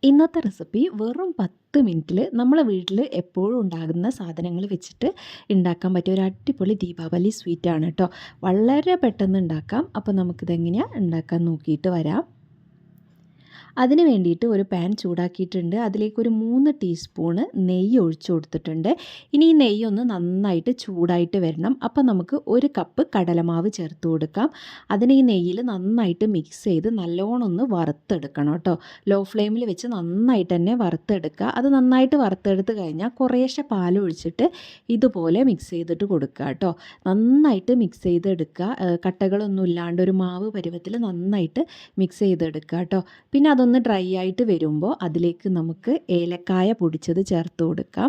ഇന്നത്തെ റെസിപ്പി വെറും 10 മിനിറ്റിൽ നമ്മളെ വീട്ടിൽ എപ്പോഴും ഉണ്ടാകുന്ന സാധനങ്ങൾ വെച്ചിട്ട് ഉണ്ടാക്കാൻ പറ്റിയ ഒരു അടിപൊളി ദീപാവലി സ്വീറ്റാണ് കേട്ടോ. വളരെ പെട്ടെന്ന് ഉണ്ടാക്കാം. അപ്പോൾ നമുക്കിതെങ്ങനെയാണ് ഉണ്ടാക്കാൻ നോക്കിയിട്ട് വരാം. അതിന് വേണ്ടിയിട്ട് ഒരു പാൻ ചൂടാക്കിയിട്ടുണ്ട്. അതിലേക്കൊരു 3 ടീസ്പൂണ് നെയ്യ് ഒഴിച്ചു കൊടുത്തിട്ടുണ്ട്. ഇനി ഈ നെയ്യ് ഒന്ന് നന്നായിട്ട് ചൂടായിട്ട് വരണം. അപ്പോൾ നമുക്ക് 1 കപ്പ് കടലമാവ് ചേർത്ത് കൊടുക്കാം. അതിന് ഈ നെയ്യിൽ നന്നായിട്ട് മിക്സ് ചെയ്ത് നല്ലോണം ഒന്ന് വറുത്തെടുക്കണം കേട്ടോ. ലോ ഫ്ലെയിമിൽ വെച്ച് നന്നായിട്ട് തന്നെ വറുത്തെടുക്കുക. അത് നന്നായിട്ട് വറുത്തെടുത്ത് കഴിഞ്ഞാൽ കുറേശ്ശെ പാലൊഴിച്ചിട്ട് ഇതുപോലെ മിക്സ് ചെയ്തിട്ട് കൊടുക്കുക കേട്ടോ. നന്നായിട്ട് മിക്സ് ചെയ്തെടുക്കുക. കട്ടകളൊന്നും ഇല്ലാണ്ട് ഒരു മാവ് പരുവത്തിൽ നന്നായിട്ട് മിക്സ് ചെയ്തെടുക്കുക കേട്ടോ. പിന്നെ അതൊന്ന് ഡ്രൈ ആയിട്ട് വരുമ്പോൾ അതിലേക്ക് നമുക്ക് ഏലക്കായ പൊടിച്ചത് ചേർത്ത് കൊടുക്കാം.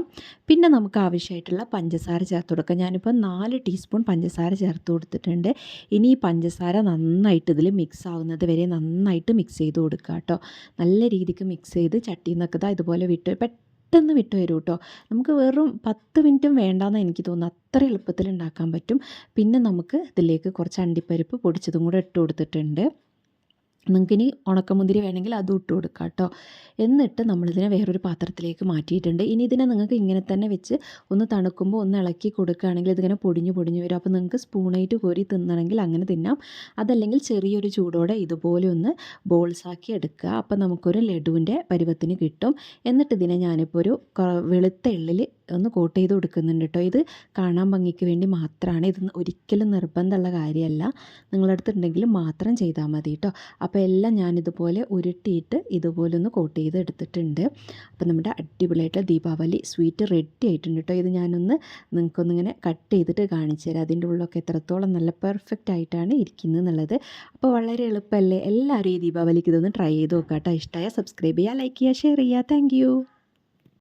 പിന്നെ നമുക്ക് ആവശ്യമായിട്ടുള്ള പഞ്ചസാര ചേർത്ത് കൊടുക്കാം. ഞാനിപ്പോൾ 4 ടീസ്പൂൺ പഞ്ചസാര ചേർത്ത് കൊടുത്തിട്ടുണ്ട്. ഇനി ഈ പഞ്ചസാര നന്നായിട്ട് ഇതിൽ മിക്സ് ആവുന്നത് വരെ നന്നായിട്ട് മിക്സ് ചെയ്ത് കൊടുക്കുക കേട്ടോ. നല്ല രീതിക്ക് മിക്സ് ചെയ്ത് ചട്ടിയിൽ നിന്നൊക്കെ ഇതുപോലെ പെട്ടെന്ന് വിട്ട് വരും കേട്ടോ. നമുക്ക് വെറും 10 മിനിറ്റും വേണ്ടാന്ന് എനിക്ക് തോന്നുന്നു. അത്ര എളുപ്പത്തിൽ ഉണ്ടാക്കാൻ പറ്റും. പിന്നെ നമുക്ക് ഇതിലേക്ക് കുറച്ച് അണ്ടിപ്പരിപ്പ് പൊടിച്ചതും കൂടെ ഇട്ട് കൊടുത്തിട്ടുണ്ട്. നിങ്ങൾക്കിനി ഉണക്കമുന്തിരി വേണമെങ്കിൽ അതും ഇട്ട് കൊടുക്കാം കേട്ടോ. എന്നിട്ട് നമ്മളിതിനെ വേറൊരു പാത്രത്തിലേക്ക് മാറ്റിയിട്ടുണ്ട്. ഇനി ഇതിനെ നിങ്ങൾക്ക് ഇങ്ങനെ തന്നെ വെച്ച് ഒന്ന് തണുക്കുമ്പോൾ ഒന്ന് ഇളക്കി കൊടുക്കുകയാണെങ്കിൽ ഇതിങ്ങനെ പൊടിഞ്ഞു വരും. അപ്പോൾ നിങ്ങൾക്ക് സ്പൂണായിട്ട് കോരി തിന്നണമെങ്കിൽ അങ്ങനെ തിന്നാം. അതല്ലെങ്കിൽ ചെറിയൊരു ചൂടോടെ ഇതുപോലെ ഒന്ന് ബോൾസാക്കി എടുക്കുക. അപ്പോൾ നമുക്കൊരു ലഡുവിൻ്റെ പരുവത്തിന് കിട്ടും. എന്നിട്ട് ഇതിനെ ഞാനിപ്പോൾ ഒരു വെളുത്ത എള്ളിൽ ഒന്ന് കോട്ട് ചെയ്ത് കൊടുക്കുന്നുണ്ട് കേട്ടോ. ഇത് കാണാൻ ഭംഗിക്ക് വേണ്ടി മാത്രമാണ്. ഇത് ഒരിക്കലും നിർബന്ധമുള്ള കാര്യമല്ല. നിങ്ങളുടെ അടുത്തുണ്ടെങ്കിൽ മാത്രം ചെയ്താൽ മതി കേട്ടോ. അപ്പോൾ എല്ലാം ഞാനിതുപോലെ ഉരുട്ടിയിട്ട് ഇതുപോലെ ഒന്ന് കോട്ട് ചെയ്ത് എടുത്തിട്ടുണ്ട്. അപ്പോൾ നമ്മുടെ അടിപൊളിയായിട്ട് ദീപാവലി സ്വീറ്റ് റെഡി ആയിട്ടുണ്ട് കേട്ടോ. ഇത് ഞാനൊന്ന് നിങ്ങൾക്കൊന്നിങ്ങനെ കട്ട് ചെയ്തിട്ട് കാണിച്ചു തരാം. അതിൻ്റെ ഉള്ളൊക്കെ എത്രത്തോളം നല്ല പെർഫെക്റ്റ് ആയിട്ടാണ് ഇരിക്കുന്നത് എന്നുള്ളത്. അപ്പോൾ വളരെ എളുപ്പമല്ലേ. എല്ലാവരും ഈ ദീപാവലിക്ക് ഇതൊന്ന് ട്രൈ ചെയ്ത് നോക്കാം കേട്ടോ. ഇഷ്ടമായ സബ്സ്ക്രൈബ് ചെയ്യുക, ലൈക്ക് ചെയ്യുക, ഷെയർ ചെയ്യുക. താങ്ക്